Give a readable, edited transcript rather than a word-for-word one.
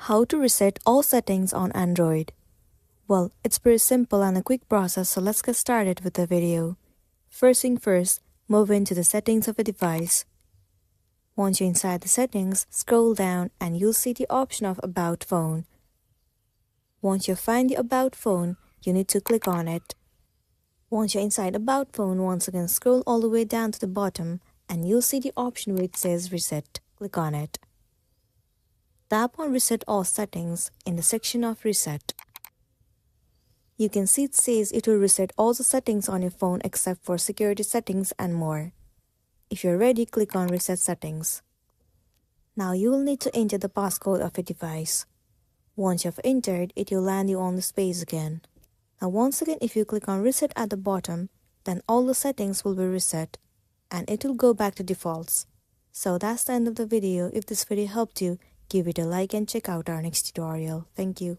How to reset all settings on Android. Well, it's pretty simple and a quick process, so let's get started with the video. First thing first, move into the settings of a device. Once you're inside the settings, scroll down and you'll see the option of About Phone. Once you find the About Phone, you need to click on it. Once you're inside About Phone, once again scroll all the way down to the bottom and you'll see the option where it says Reset. Click on it. Tap on Reset All Settings in the section of Reset. You can see it says it will reset all the settings on your phone except for security settings and more. If you're ready, click on Reset Settings. Now you will need to enter the passcode of your device. Once you've entered, it will land you on the space again. Now once again, if you click on Reset at the bottom, then all the settings will be reset and it will go back to defaults. So that's the end of the video. If this video helped you, give it a like and check out our next tutorial. Thank you.